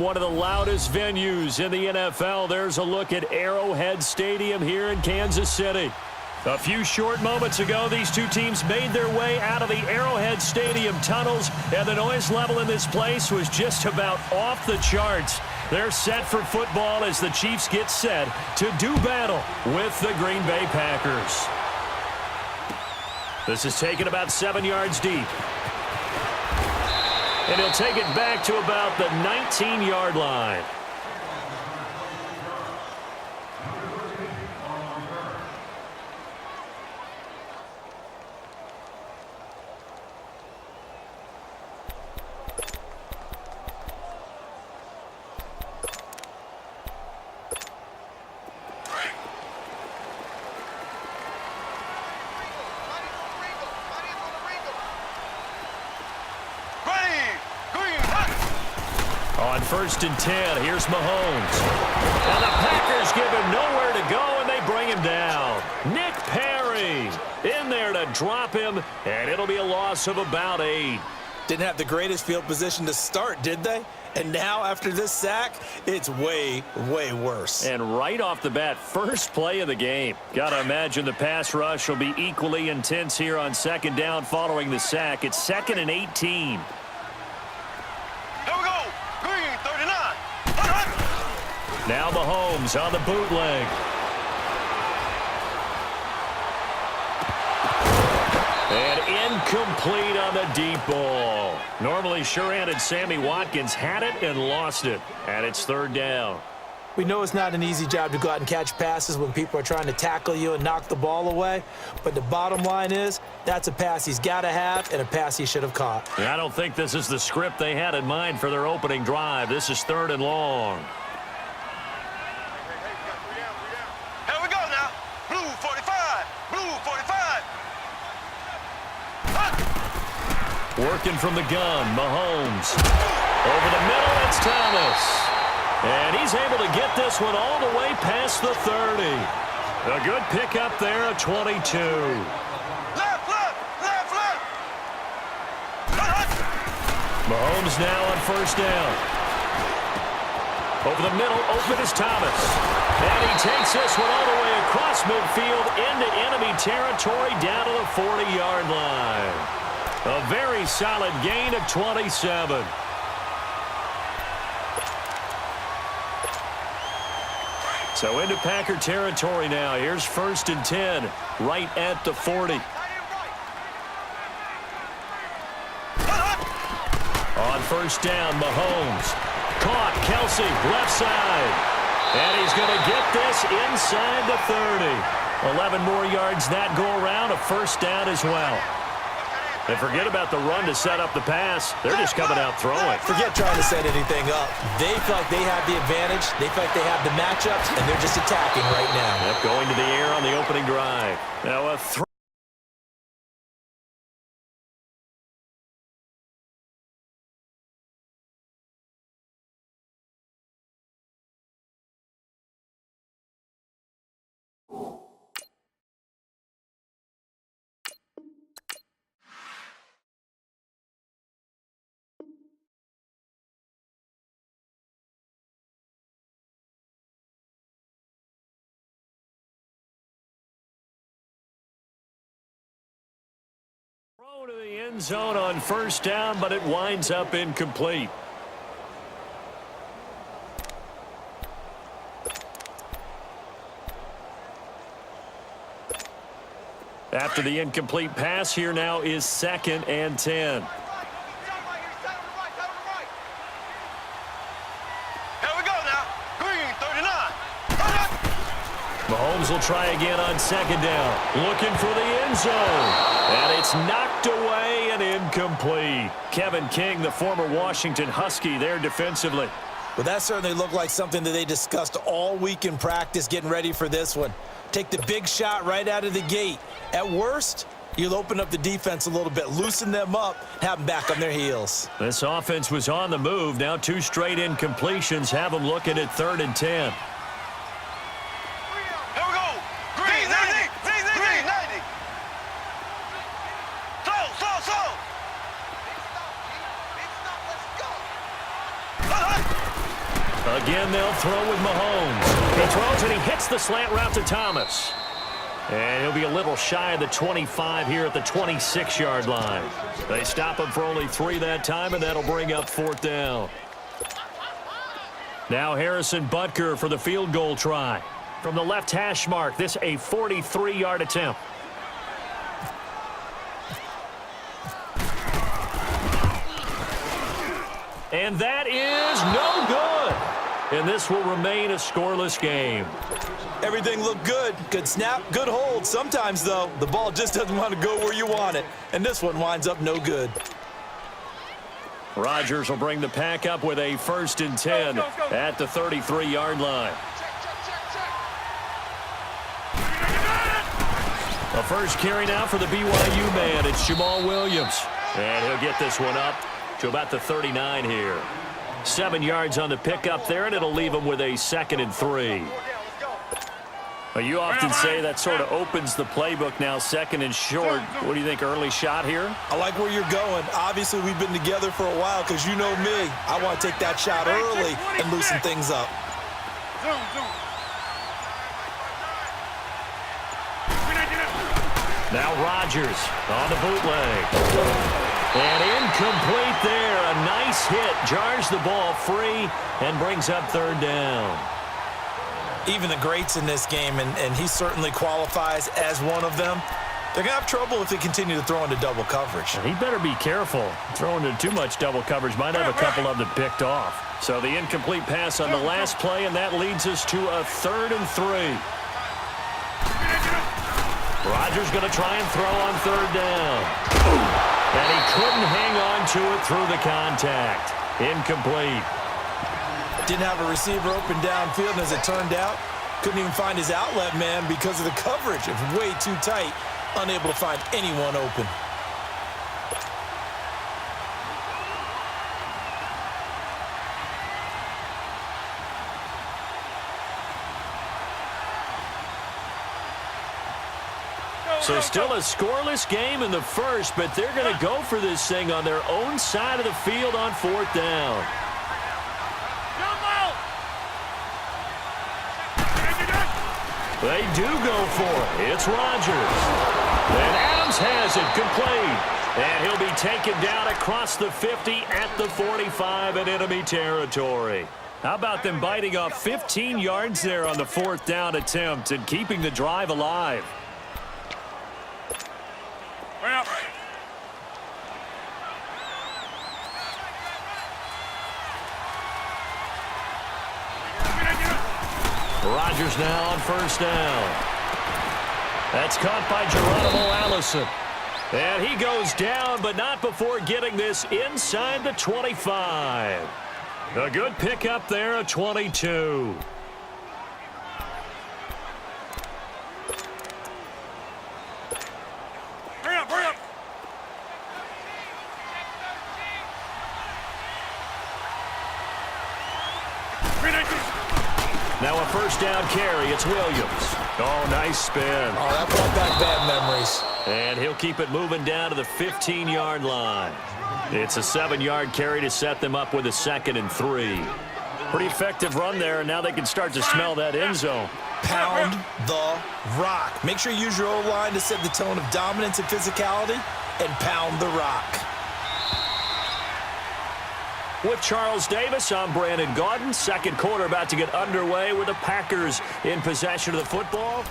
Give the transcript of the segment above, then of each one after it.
one of the loudest venues in the NFL. There's a look at Arrowhead Stadium here in Kansas City. A few short moments ago, these two teams made their way out of the Arrowhead Stadium tunnels, and the noise level in this place was just about off the charts. They're set for football as the Chiefs get set to do battle with the Green Bay Packers. This is taken about 7 yards deep. And he'll take it back to about the 19-yard line. On 1st and 10, here's Mahomes. And the Packers give him nowhere to go, and they bring him down. Nick Perry in there to drop him, and it'll be a loss of about 8. Didn't have the greatest field position to start, did they? And now, after this sack, it's way, way worse. And right off the bat, first play of the game. Got to imagine the pass rush will be equally intense here on 2nd down following the sack. It's 2nd and 18. Now Mahomes on the bootleg. And incomplete on the deep ball. Normally sure-handed Sammy Watkins had it and lost it. And it's 3rd down. We know it's not an easy job to go out and catch passes when people are trying to tackle you and knock the ball away. But the bottom line is, that's a pass he's got to have and a pass he should have caught. I don't think this is the script they had in mind for their opening drive. This is 3rd and long. Working from the gun, Mahomes. Over the middle, it's Thomas. And he's able to get this one all the way past the 30. A good pickup there at 22. Left. Mahomes now on 1st down. Over the middle, open is Thomas. And he takes this one all the way across midfield into enemy territory down to the 40-yard line. A very solid gain of 27. So into Packer territory now. Here's 1st and 10, right at the 40. On 1st down, Mahomes. Caught, Kelsey, left side. And he's going to get this inside the 30. 11 more yards that go around, a 1st down as well. And forget about the run to set up the pass. They're just coming out throwing. Forget trying to set anything up. They feel like they have the advantage. They feel like they have the matchups, and they're just attacking right now. Yep, going to the air on the opening drive. Now a throw. Throw to the end zone on 1st down, but it winds up incomplete. After the incomplete pass, here now is 2nd and 10. Mahomes will try again on 2nd down. Looking for the end zone. And it's knocked away and incomplete. Kevin King, the former Washington Husky, there defensively. Well, that certainly looked like something that they discussed all week in practice getting ready for this one. Take the big shot right out of the gate. At worst, you'll open up the defense a little bit, loosen them up, have them back on their heels. This offense was on the move. Now 2 straight incompletions have them looking at 3rd and 10. Again, they'll throw with Mahomes. He throws and he hits the slant route to Thomas. And he'll be a little shy of the 25 here at the 26-yard line. They stop him for only 3 that time, and that'll bring up 4th down. Now Harrison Butker for the field goal try. From the left hash mark, this a 43-yard attempt. And that is no good. And this will remain a scoreless game. Everything looked good. Good snap, good hold. Sometimes, though, the ball just doesn't want to go where you want it. And this one winds up no good. Rodgers will bring the pack up with a 1st and 10 at the 33-yard line. A first carry now for the BYU man. It's Jamal Williams. And he'll get this one up to about the 39 here. 7 yards on the pickup there, and it'll leave him with a 2nd and 3. Well, you often say that sort of opens the playbook now, 2nd and short. What do you think, early shot here? I like where you're going. Obviously, we've been together for a while because you know me. I want to take that shot early and loosen things up. Now Rodgers on the bootleg. And incomplete there. A nice hit. Jars the ball free and brings up 3rd down. Even the greats in this game, and he certainly qualifies as one of them, they're going to have trouble if they continue to throw into double coverage. He better be careful. Throwing into too much double coverage might have a couple of them picked off. So the incomplete pass on the last play, and that leads us to a 3rd and 3. Rodgers going to try and throw on 3rd down. And he couldn't hang on to it through the contact. Incomplete. Didn't have a receiver open downfield, and as it turned out, couldn't even find his outlet man because of the coverage. It was way too tight, unable to find anyone open. So still a scoreless game in the first, but they're going to go for this thing on their own side of the field on 4th down. They do go for it. It's Rodgers. And Adams has it complete. And he'll be taken down across the 50 at the 45 in enemy territory. How about them biting off 15 yards there on the 4th down attempt and keeping the drive alive? Rodgers now on 1st down. That's caught by Geronimo Allison. And he goes down, but not before getting this inside the 25. A good pickup there, a 22. Hurry up, hurry up. Now a 1st down carry. It's Williams. Oh, nice spin. Oh, that brought back bad memories. And he'll keep it moving down to the 15-yard line. It's a 7-yard carry to set them up with a 2nd and 3. Pretty effective run there, and now they can start to smell that end zone. Pound the rock. Make sure you use your O-line to set the tone of dominance and physicality, and pound the rock. With Charles Davis, I'm Brandon Gaudin. 2nd quarter about to get underway with the Packers in possession of the football.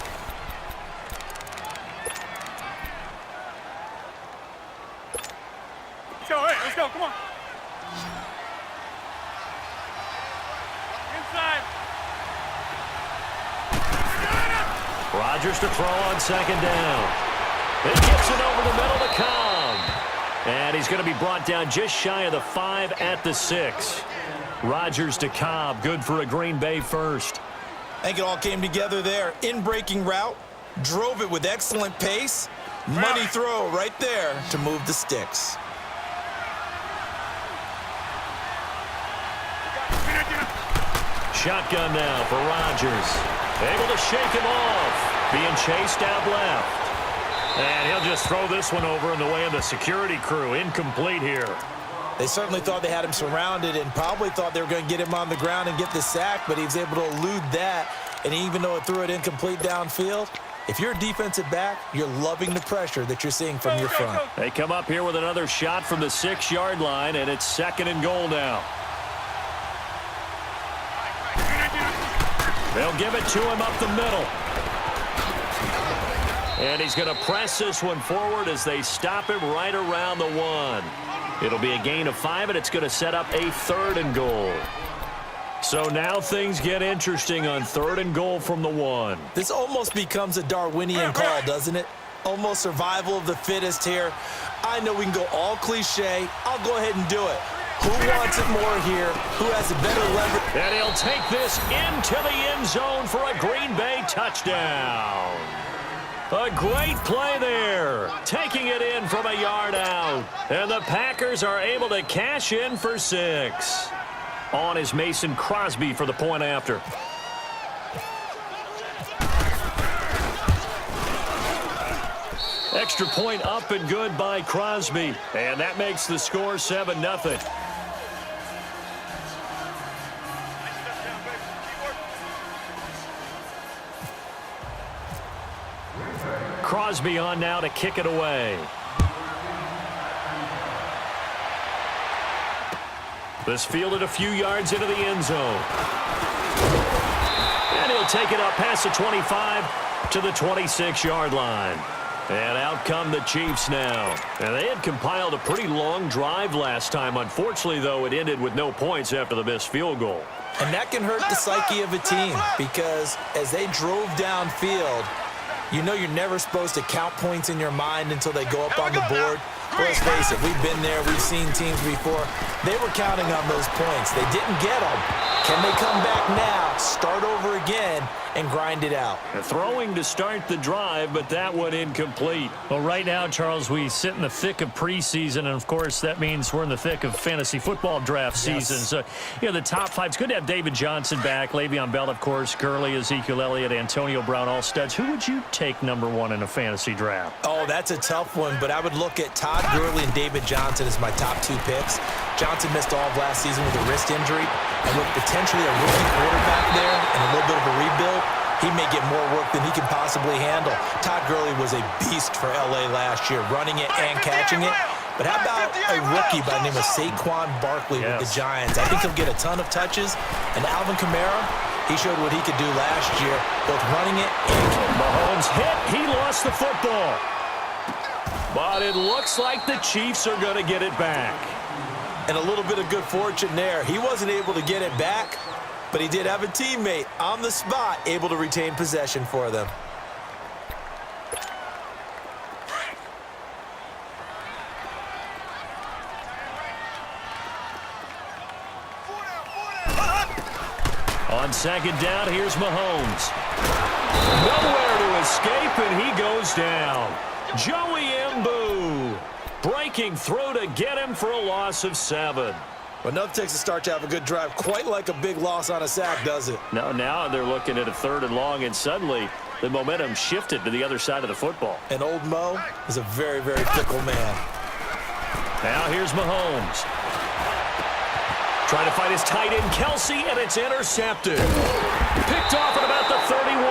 Let's go, hey, let's go, come on. Inside. Rodgers to throw on 2nd down. It gets it over the middle to Cobb. And he's going to be brought down just shy of the 5 at the 6. Rodgers to Cobb, good for a Green Bay first. I think it all came together there. In-breaking route, drove it with excellent pace. Money throw right there to move the sticks. Shotgun now for Rodgers. Able to shake him off. Being chased out left. And he'll just throw this one over in the way of the security crew. Incomplete here. They certainly thought they had him surrounded and probably thought they were going to get him on the ground and get the sack, but he was able to elude that. And even though it threw it incomplete downfield, if you're a defensive back, you're loving the pressure that you're seeing from your front. They come up here with another shot from the 6-yard line, and it's 2nd and goal now. They'll give it to him up the middle. And he's going to press this one forward as they stop him right around the 1. It'll be a gain of 5, and it's going to set up a 3rd and goal. So now things get interesting on 3rd and goal from the 1. This almost becomes a Darwinian call, doesn't it? Almost survival of the fittest here. I know we can go all cliche. I'll go ahead and do it. Who wants it more here? Who has a better leverage? And he'll take this into the end zone for a Green Bay touchdown. A great play there, taking it in from a yard out. And the Packers are able to cash in for 6. On is Mason Crosby for the point after. Extra point up and good by Crosby. And that makes the score 7-0. Crosby on now to kick it away. This fielded a few yards into the end zone. And he'll take it up past the 25 to the 26-yard line. And out come the Chiefs now. And they had compiled a pretty long drive last time. Unfortunately, though, it ended with no points after the missed field goal. And that can hurt the psyche of a team because as they drove downfield, you know you're never supposed to count points in your mind until they go up on the board. Well, let's face it, we've been there. We've seen teams before. They were counting on those points. They didn't get them. Can they come back now, start over again, and grind it out? Throwing to start the drive, but that one incomplete. Well, right now, Charles, we sit in the thick of preseason, and, of course, that means we're in the thick of fantasy football draft season. So, the top 5. It's good to have David Johnson back, Le'Veon Bell, of course, Gurley, Ezekiel Elliott, Antonio Brown, all studs. Who would you take number 1 in a fantasy draft? Oh, that's a tough one, but I would look at Todd Gurley and David Johnson as my top 2 picks. Johnson missed all of last season with a wrist injury, and with potentially a rookie quarterback there and a little bit of a rebuild, he may get more work than he can possibly handle. Todd Gurley was a beast for L.A. last year, running it and catching it. But how about a rookie by the name of Saquon Barkley with the Giants? I think he'll get a ton of touches. And Alvin Kamara, he showed what he could do last year, both running it and... Mahomes hit. He lost the football. But it looks like the Chiefs are going to get it back. And a little bit of good fortune there. He wasn't able to get it back, but he did have a teammate on the spot able to retain possession for them. On 2nd down, here's Mahomes. Nowhere to escape, and he goes down. Joey Mbu breaking through to get him for a loss of 7. Well, enough takes a start to have a good drive, quite like a big loss on a sack, does it? No, now they're looking at a 3rd and long, and suddenly the momentum shifted to the other side of the football. And old Mo is a very, very fickle man. Now here's Mahomes. Trying to find his tight end, Kelsey, and it's intercepted. Picked off at about the 31.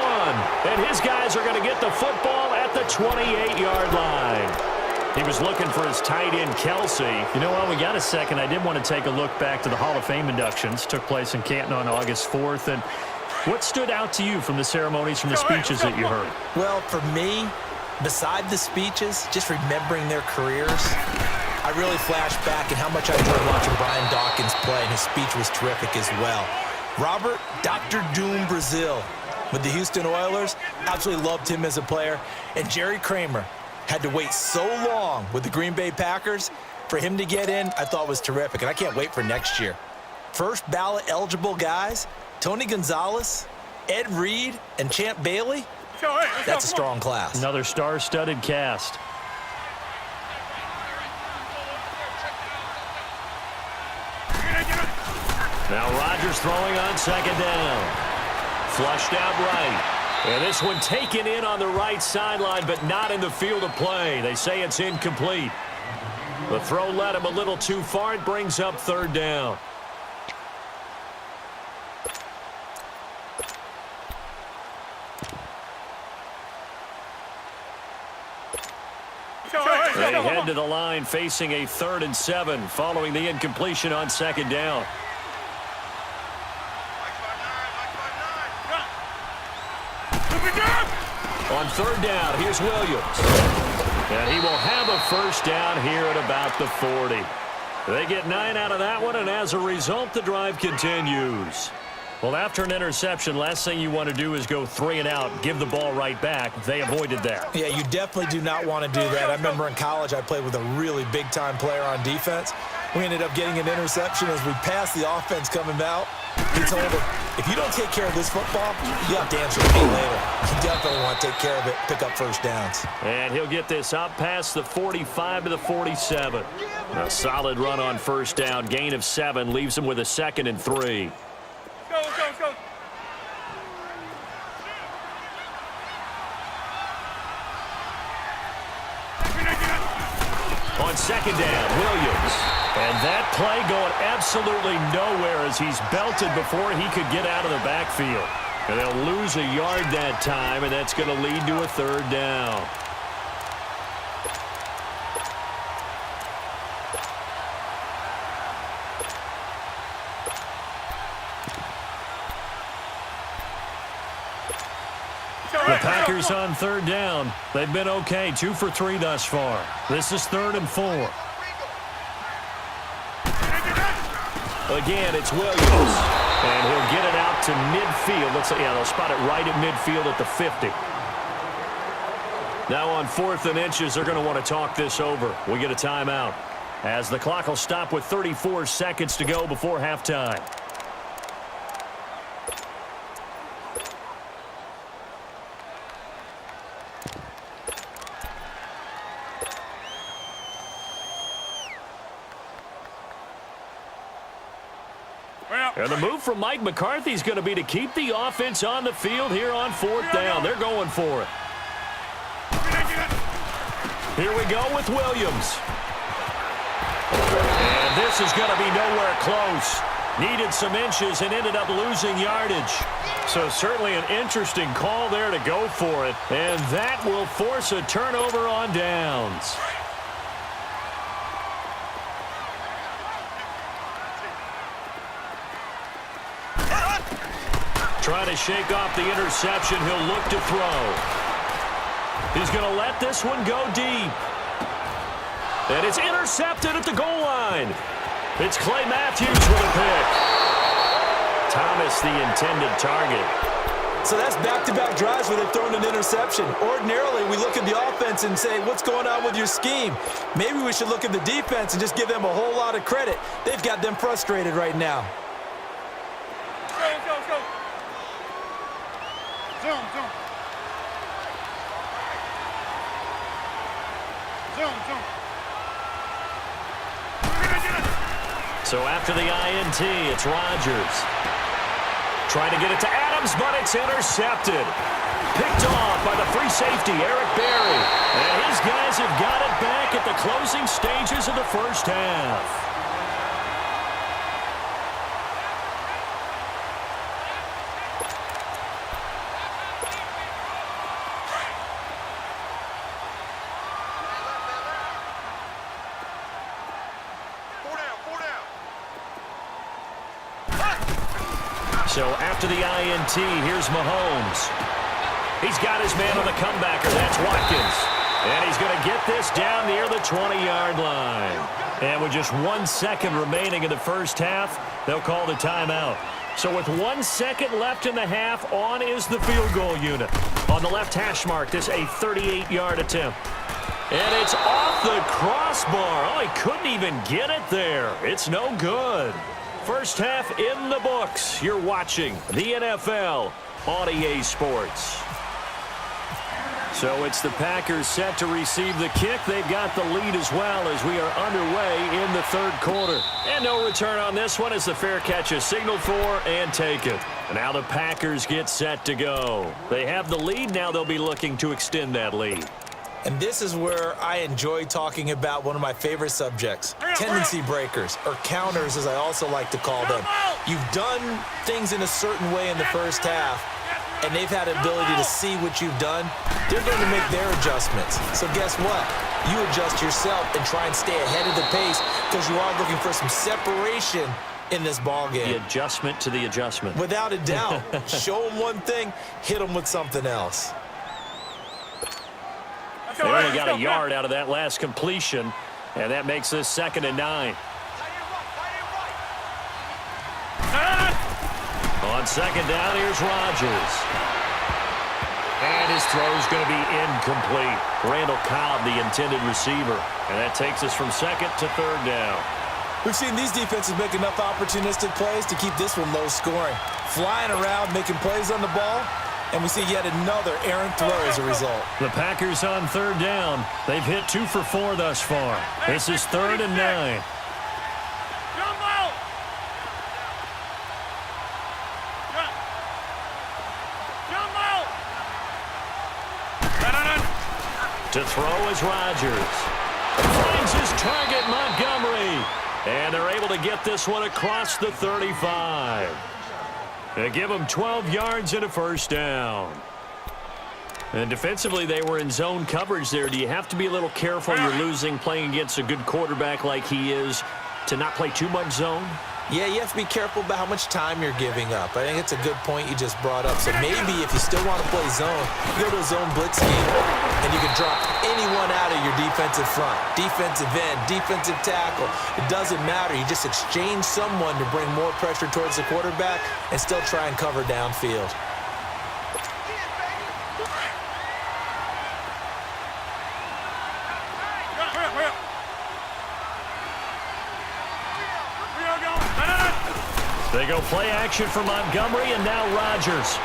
And his guys are going to get the football at the 28-yard line. He was looking for his tight end, Kelsey. You know what? We got a second. I did want to take a look back to the Hall of Fame inductions. Took place in Canton on August 4th. And what stood out to you from the ceremonies, from the speeches that you heard? Well, for me, beside the speeches, just remembering their careers, I really flashed back at how much I enjoyed watching Brian Dawkins play, and his speech was terrific as well. Robert Dr. Doom Brazil with the Houston Oilers, absolutely loved him as a player. And Jerry Kramer had to wait so long with the Green Bay Packers. For him to get in, I thought was terrific, and I can't wait for next year. First ballot eligible guys, Tony Gonzalez, Ed Reed, and Champ Bailey. That's a strong class. Another star-studded cast. Now Rodgers throwing on 2nd down. Flushed out right. And this one taken in on the right sideline, but not in the field of play. They say it's incomplete. The throw led him a little too far. It brings up third down. They head to the line facing a 3rd and 7 following the incompletion on second down. On third down, here's Williams. And he will have a first down here at about the 40. They get 9 out of that one, and as a result, the drive continues. Well, after an interception, last thing you want to do is go 3 and out, give the ball right back. They avoided that. Yeah, you definitely do not want to do that. I remember in college I played with a really big-time player on defense. We ended up getting an interception as we passed the offense coming out. He told him, if you don't take care of this football, you have to answer to me later. You definitely want to take care of it, pick up first downs. And he'll get this up past the 45 to the 47. A solid run on first down. Gain of 7 leaves him with a 2nd and 3. Let's go. On second down, Williams. And that play going absolutely nowhere as he's belted before he could get out of the backfield. And they'll lose a yard that time, and that's going to lead to a 3rd down. The Packers on 3rd down. They've been okay, 2 for 3 thus far. This is 3rd and 4. Again, it's Williams. And he'll get it out to midfield. They'll spot it right at midfield at the 50. Now on 4th and inches, they're going to want to talk this over. We get a timeout as the clock will stop with 34 seconds to go before halftime. And the move from Mike McCarthy is going to be to keep the offense on the field here on 4th down. They're going for it. Here we go with Williams. And this is going to be nowhere close. Needed some inches and ended up losing yardage. So certainly an interesting call there to go for it. And that will force a turnover on downs. Trying to shake off the interception. He'll look to throw. He's going to let this one go deep. And it's intercepted at the goal line. It's Clay Matthews with a pick. Thomas, the intended target. So that's back-to-back drives where they've thrown an interception. Ordinarily, we look at the offense and say, what's going on with your scheme? Maybe we should look at the defense and just give them a whole lot of credit. They've got them frustrated right now. Let's go. Zoom. So after the INT, it's Rodgers. Trying to get it to Adams, but it's intercepted. Picked off by the free safety, Eric Berry. And his guys have got it back at the closing stages of the first half. So after the INT, here's Mahomes. He's got his man on the comebacker. That's Watkins. And he's going to get this down near the 20-yard line. And with just 1 second remaining in the first half, they'll call the timeout. So with 1 second left in the half, on is the field goal unit. On the left hash mark, this a 38-yard attempt. And it's off the crossbar. Oh, he couldn't even get it there. It's no good. First half in the books. You're watching the NFL on EA Sports. So it's the Packers set to receive the kick. They've got the lead as well as we are underway in the third quarter. And no return on this one as the fair catch is signaled for and taken. And now the Packers get set to go. They have the lead. Now they'll be looking to extend that lead. And this is where I enjoy talking about one of my favorite subjects, tendency breakers, or counters as I also like to call them. You've done things in a certain way in the first half, and they've had the ability to see what you've done. They're going to make their adjustments. So guess what? You adjust yourself and try and stay ahead of the pace because you are looking for some separation in this ball game. The adjustment to the adjustment. Without a doubt. Show them one thing, hit them with something else. They only got a yard out of that last completion, and that makes this 2nd and 9. On 2nd down, here's Rodgers. And his throw is going to be incomplete. Randall Cobb, the intended receiver. And that takes us from 2nd to 3rd down. We've seen these defenses make enough opportunistic plays to keep this one low scoring. Flying around, making plays on the ball, and we see yet another errant throw as a result. The Packers on 3rd down. They've hit 2 for 4 thus far. This is 3rd and 9. To throw is Rodgers. Finds his target, Montgomery. And they're able to get this one across the 35. They give him 12 yards and a 1st down. And defensively, they were in zone coverage there. Do you have to be a little careful? You're losing playing against a good quarterback like he is to not play too much zone? Yeah, you have to be careful about how much time you're giving up. I think it's a good point you just brought up. So maybe if you still want to play zone, you go to a zone blitz scheme, and you can drop anyone out of your defensive front. Defensive end, defensive tackle. It doesn't matter. You just exchange someone to bring more pressure towards the quarterback and still try and cover downfield. They go play action for Montgomery, and now Rodgers.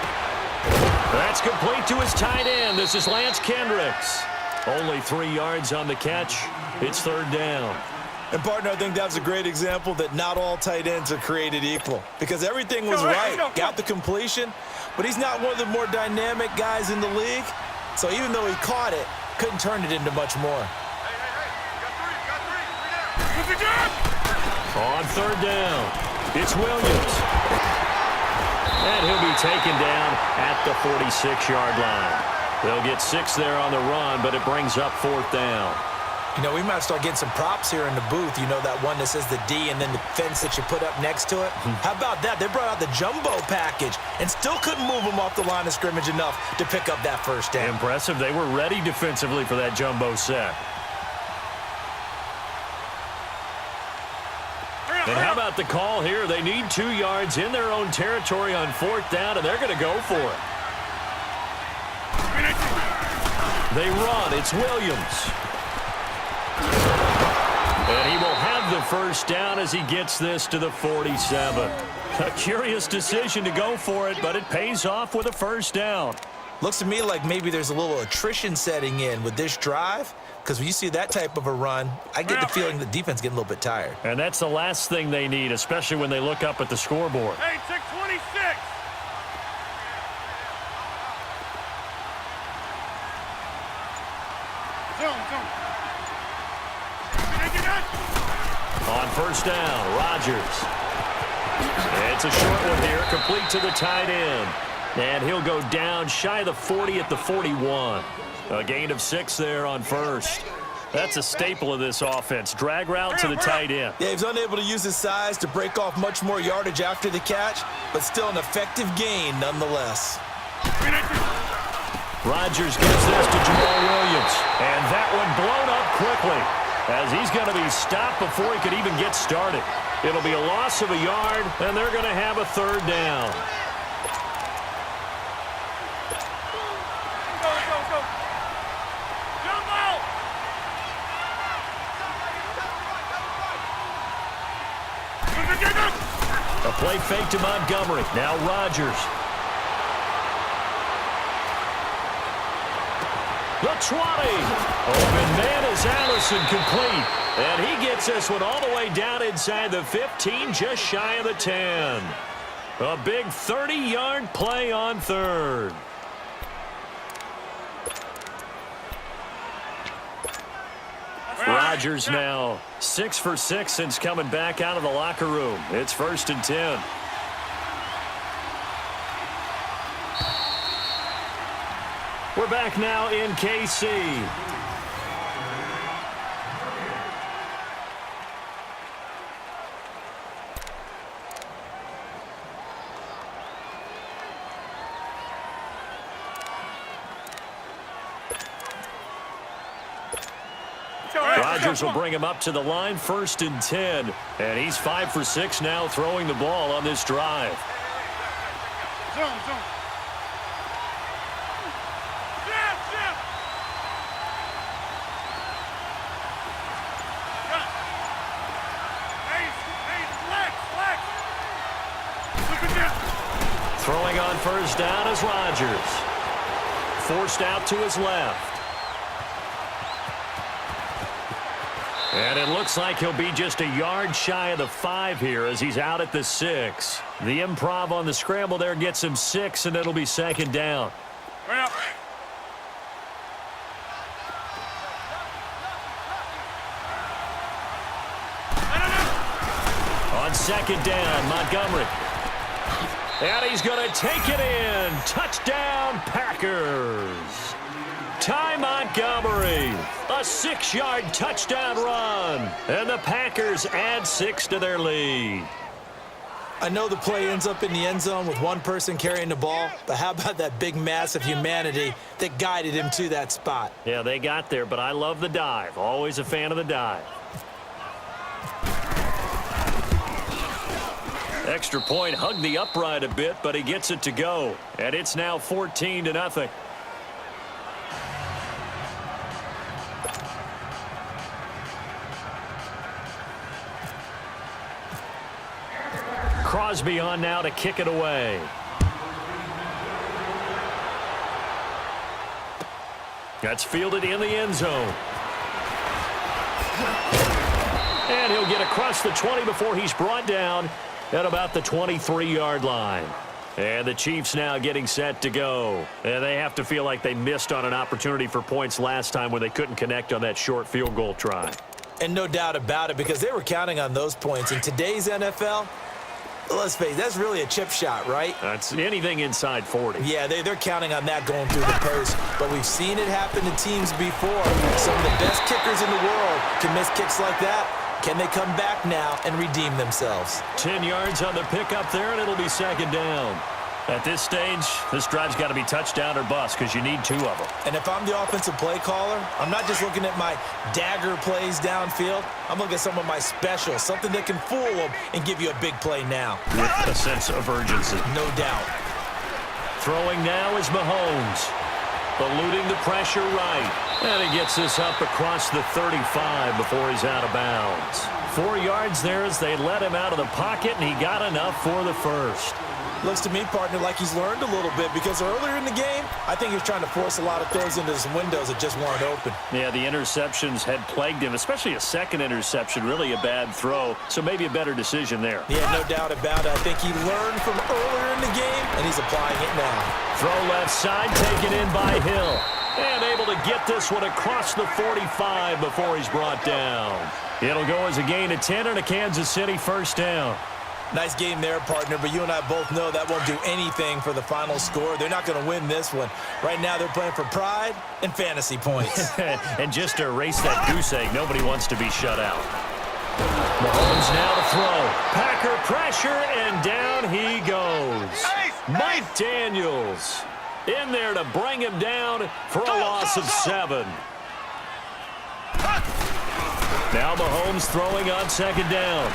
That's complete to his tight end. This is Lance Kendricks. Only 3 yards on the catch. It's 3rd down. And, partner, I think that was a great example that not all tight ends are created equal because everything was right. Got the completion, but he's not one of the more dynamic guys in the league. So even though he caught it, couldn't turn it into much more. On 3rd down. It's Williams. And he'll be taken down at the 46-yard line. They'll get 6 there on the run, but it brings up 4th down. You know, we might start getting some props here in the booth. You know, that one that says the D and then the fence that you put up next to it? How about that? They brought out the jumbo package and still couldn't move them off the line of scrimmage enough to pick up that 1st down. Impressive. They were ready defensively for that jumbo set. And how about the call here? They need 2 yards in their own territory on 4th down, and they're going to go for it. They run. It's Williams. And he will have the 1st down as he gets this to the 47. A curious decision to go for it, but it pays off with a 1st down. Looks to me like maybe there's a little attrition setting in with this drive. Because when you see that type of a run, I get the feeling the defense getting a little bit tired. And that's the last thing they need, especially when they look up at the scoreboard. Hey, 626. On 1st down, Rodgers. It's a short one here, complete to the tight end. And he'll go down shy of the 40 at the 41. A gain of 6 there on 1st. That's a staple of this offense. Drag route to the tight end. Yeah, he's unable to use his size to break off much more yardage after the catch, but still an effective gain nonetheless. Rodgers gives this to Jamal Williams. And that one blown up quickly as he's going to be stopped before he could even get started. It'll be a loss of a yard, and they're going to have a 3rd down. A play fake to Montgomery. Now Rodgers. The 20. Open man is Allison, complete. And he gets this one all the way down inside the 15, just shy of the 10. A big 30-yard play on 3rd. Rodgers now 6 for 6 since coming back out of the locker room. It's 1st and 10. We're back now in KC. Rodgers will bring him up to the line, 1st and 10. And he's 5 for 6 now throwing the ball on this drive. Zone. Throwing on 1st down is Rodgers. Forced out to his left. And it looks like he'll be just a yard shy of the 5 here as he's out at the 6. The improv on the scramble there gets him 6, and it'll be 2nd down. On 2nd down, Montgomery. And he's going to take it in. Touchdown, Packers. Ty Montgomery, a 6-yard touchdown run. And the Packers add 6 to their lead. I know the play ends up in the end zone with one person carrying the ball, but how about that big mass of humanity that guided him to that spot? Yeah, they got there, but I love the dive. Always a fan of the dive. Extra point, hugged the upright a bit, but he gets it to go. And it's now 14-0. Crosby on now to kick it away. That's fielded in the end zone. And he'll get across the 20 before he's brought down at about the 23-yard line. And the Chiefs now getting set to go. And they have to feel like they missed on an opportunity for points last time when they couldn't connect on that short field goal try. And no doubt about it, because they were counting on those points. In today's NFL, let's face it, that's really a chip shot, right? That's anything inside 40. Yeah, they're counting on that going through the post. But we've seen it happen to teams before. Some of the best kickers in the world can miss kicks like that. Can they come back now and redeem themselves? 10 yards on the pickup there, and it'll be 2nd down. At this stage, this drive's got to be touchdown or bust because you need 2 of them. And if I'm the offensive play caller, I'm not just looking at my dagger plays downfield. I'm looking at some of my specials, something that can fool them and give you a big play now. With a sense of urgency. No doubt. Throwing now is Mahomes. Eluding the pressure right. And he gets this up across the 35 before he's out of bounds. 4 yards there as they let him out of the pocket, and he got enough for the first. Looks to me, partner, like he's learned a little bit, because earlier in the game, I think he was trying to force a lot of throws into some windows that just weren't open. Yeah, the interceptions had plagued him, especially a second interception, really a bad throw, so maybe a better decision there. Yeah, no doubt about it. I think he learned from earlier in the game, and he's applying it now. Throw left side, taken in by Hill. And able to get this one across the 45 before he's brought down. It'll go as a gain of 10 and a Kansas City 1st down. Nice game there, partner, but you and I both know that won't do anything for the final score. They're not going to win this one. Right now, they're playing for pride and fantasy points. And just to erase that goose egg, nobody wants to be shut out. Mahomes now to throw. Packer pressure, and down he goes. Mike Daniels in there to bring him down for a loss of 7. Now Mahomes throwing on 2nd down.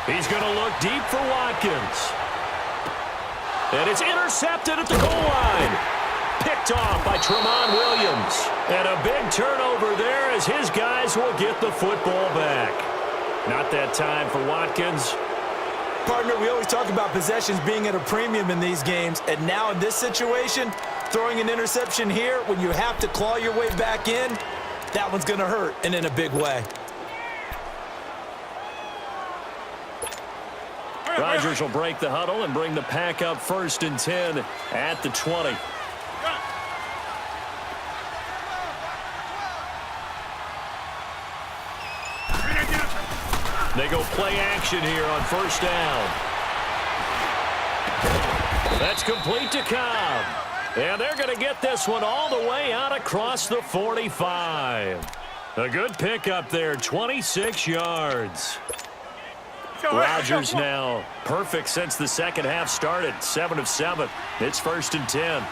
He's going to look deep for Watkins. And it's intercepted at the goal line. Picked off by Tramon Williams. And a big turnover there as his guys will get the football back. Not that time for Watkins. Partner, we always talk about possessions being at a premium in these games. And now in this situation, throwing an interception here when you have to claw your way back in, that one's going to hurt, and in a big way. Rodgers will break the huddle and bring the pack up 1st and 10 at the 20. They go play action here on first down. That's complete to Cobb. And they're going to get this one all the way out across the 45. A good pickup there, 26 yards. Rodgers now perfect since the second half started, 7 of 7. It's 1st and 10.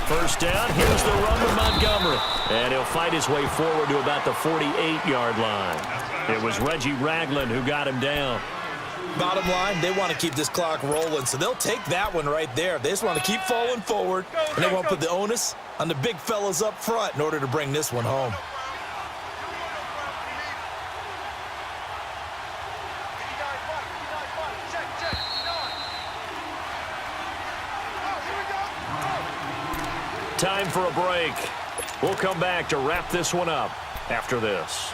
First down, here's the run with Montgomery. And he'll fight his way forward to about the 48-yard line. It was Reggie Ragland who got him down. Bottom line, they want to keep this clock rolling, so they'll take that one right there. They just want to keep falling forward, and they want to put the onus on the big fellas up front in order to bring this one home. Time for a break. We'll come back to wrap this one up after this.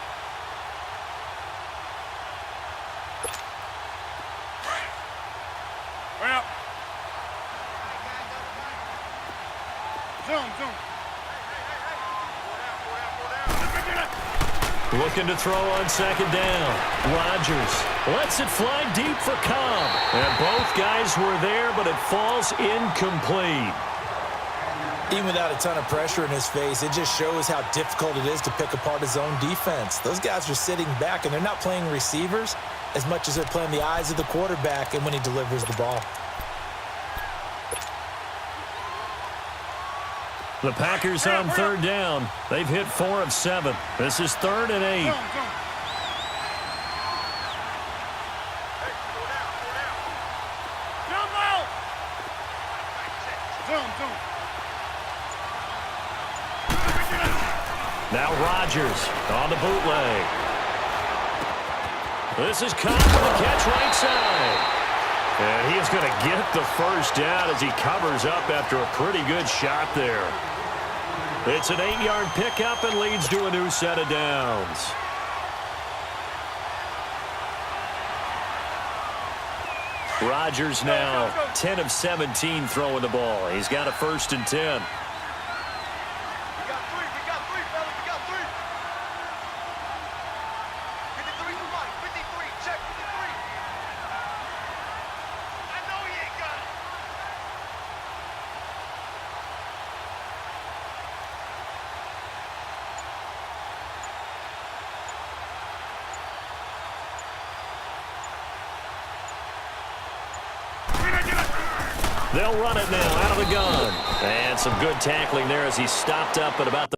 Looking to throw on second down. Rodgers lets it fly deep for Cobb. And both guys were there, but it falls incomplete. Even without a ton of pressure in his face, it just shows how difficult it is to pick apart his own defense. Those guys are sitting back, and they're not playing receivers as much as they're playing the eyes of the quarterback and when he delivers the ball. The Packers on third down. They've hit 4 of 7. This is 3rd and 8. Now Rodgers on the bootleg. This is Cobb for the catch right side. And he is going to get the first down as he covers up after a pretty good shot there. It's an 8-yard pickup and leads to a new set of downs. Rodgers now 10 of 17 throwing the ball. He's got a 1st and 10. They'll run it now out of the gun. And some good tackling there as he stopped up at about the